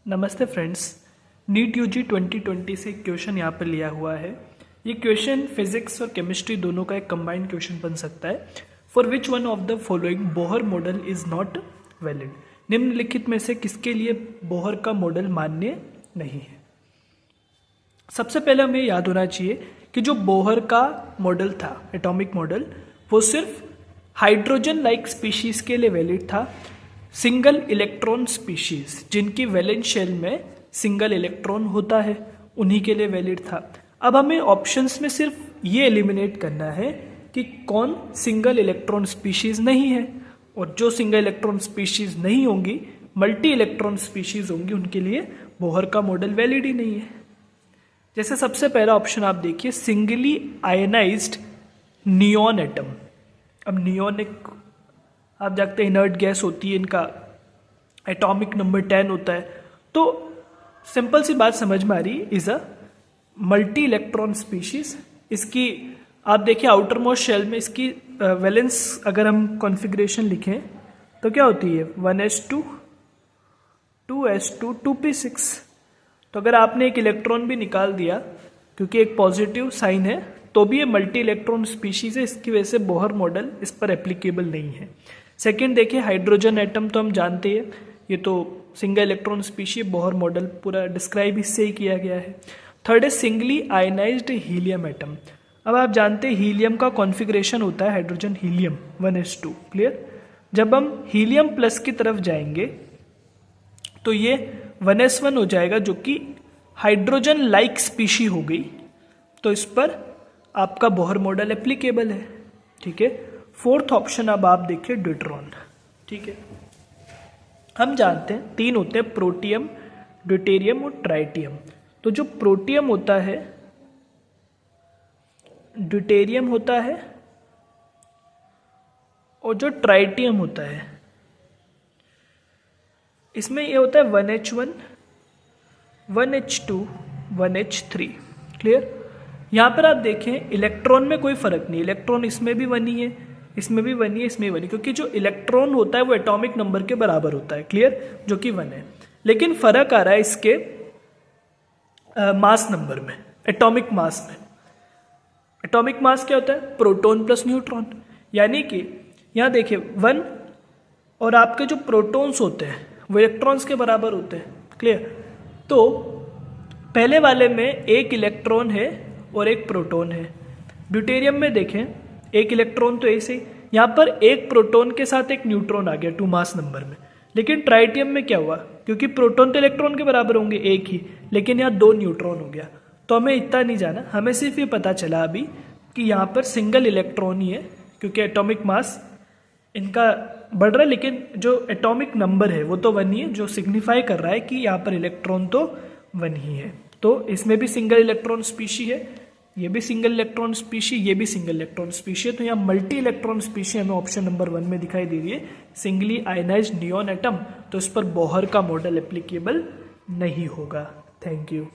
नमस्ते friends, NEET UG 2020 से एक क्वेश्चन यहाँ पर लिया हुआ है। ये क्वेश्चन फिजिक्स और केमिस्ट्री दोनों का एक कंबाइंड क्वेश्चन बन सकता है। For which one of the following Bohr model is not valid. निम्नलिखित में से किसके लिए बोहर का मॉडल मान्य नहीं है। सबसे पहले हमें याद होना चाहिए कि जो बोहर का मॉडल था, एटॉमिक मॉडल, वो सिर्फ हाइड्रोजन लाइक स्पीशीज के लिए वैलिड था। सिंगल इलेक्ट्रॉन स्पीशीज जिनकी वैलेंस शेल में सिंगल इलेक्ट्रॉन होता है, उन्हीं के लिए वैलिड था। अब हमें ऑप्शंस में सिर्फ ये एलिमिनेट करना है कि कौन सिंगल इलेक्ट्रॉन स्पीशीज नहीं है, और जो सिंगल इलेक्ट्रॉन स्पीशीज नहीं होंगी, मल्टी इलेक्ट्रॉन स्पीशीज होंगी, उनके लिए बोहर का मॉडल वैलिड ही नहीं है। जैसे सबसे पहला ऑप्शन आप देखिए, सिंगली आयनाइज्ड नियॉन एटम। अब नियॉन एक आप जानते हैं इनर्ट गैस होती है, इनका एटॉमिक नंबर 10 होता है। तो सिंपल सी बात समझ में आ रही, is a multi electron species. इसकी आप देखिए आउटर मोस्ट शेल में इसकी वैलेंस अगर हम कॉन्फ़िगरेशन लिखें तो क्या होती है, 1s2 2s2 2p6। तो अगर आपने एक इलेक्ट्रॉन भी निकाल दिया, क्योंकि एक पॉजिटिव साइन है, तो भी ये मल्टी इलेक्ट्रॉन स्पीशीज है, इसकी वजह से बोहर मॉडल इस पर एप्लीकेबल नहीं है। सेकंड देखिए, हाइड्रोजन एटम तो हम जानते हैं, ये तो single electron species, Bohr model पूरा डिस्क्राइब इससे ही किया गया है। थर्ड है सिंगली आयनाइज्ड हीलियम एटम। अब आप जानते हैं हीलियम का कॉन्फ़िगरेशन होता है हाइड्रोजन हीलियम 1s2, क्लियर। जब हम हीलियम प्लस की तरफ जाएंगे तो ये 1s1 हो जाएगा, जो कि हाइड्रोजन लाइक स्पीशी हो गई, तो इस पर आपका बोहर मॉडल एप्लीकेबल है, ठीक है। फोर्थ ऑप्शन अब आप देखिए, ड्यूट्रॉन, ठीक है। हम जानते हैं तीन होते हैं, प्रोटियम, ड्यूटेरियम और ट्राइटियम। तो जो प्रोटियम होता है, ड्यूटेरियम होता है और जो ट्राइटियम होता है, इसमें ये होता है 1h1 1h2 1h3, क्लियर। यहां पर आप देखें इलेक्ट्रॉन में कोई फर्क नहीं, इलेक्ट्रॉन इसमें भी 1 ही है, इसमें भी 1 ही है, इसमें भी 1 ही, क्योंकि जो इलेक्ट्रॉन होता है वो एटॉमिक नंबर के बराबर होता है, क्लियर, जो कि 1 है। लेकिन फर्क आ रहा है इसके मास नंबर में, एटॉमिक मास में। एटॉमिक मास क्या होता है, प्रोटॉन प्लस न्यूट्रॉन। यानी कि यहां देखिए 1 और आपके जो प्रोटॉन्स होते हैं वो इलेक्ट्रॉन्स के बराबर होते हैं, क्लियर। तो पहले वाले में एक इलेक्ट्रॉन है और एक प्रोटॉन है। ड्यूटेरियम में देखें एक इलेक्ट्रॉन तो ऐसे ही, यहां पर एक प्रोटॉन के साथ एक न्यूट्रॉन आ गया 2 मास नंबर में। लेकिन ट्राइटियम में क्या हुआ, क्योंकि प्रोटॉन तो इलेक्ट्रॉन के बराबर होंगे एक ही, लेकिन यहाँ 2 न्यूट्रॉन हो गया। तो हमें इतना नहीं जाना, हमें सिर्फ ये पता चला अभी कि यहाँ पर सिंगल इलेक्ट्रॉन ही है, क्योंकि एटॉमिक मास इनका बढ़ रहा है, लेकिन जो एटॉमिक नंबर है वो तो 1 ही है, जो सिग्निफाई कर रहा है कि यहाँ पर इलेक्ट्रॉन तो 1 ही है। तो इसमें भी सिंगल इलेक्ट्रॉन स्पीशी है, ये भी सिंगल इलेक्ट्रॉन स्पीशी, ये भी सिंगल इलेक्ट्रॉन स्पीशी है। तो यहाँ मल्टी इलेक्ट्रॉन स्पीशी हमें ऑप्शन नंबर 1 में दिखाई दे रही है, सिंगली आयनाइज्ड नियॉन एटम। तो इस पर बोहर का मॉडल एप्लीकेबल नहीं होगा। Thank you.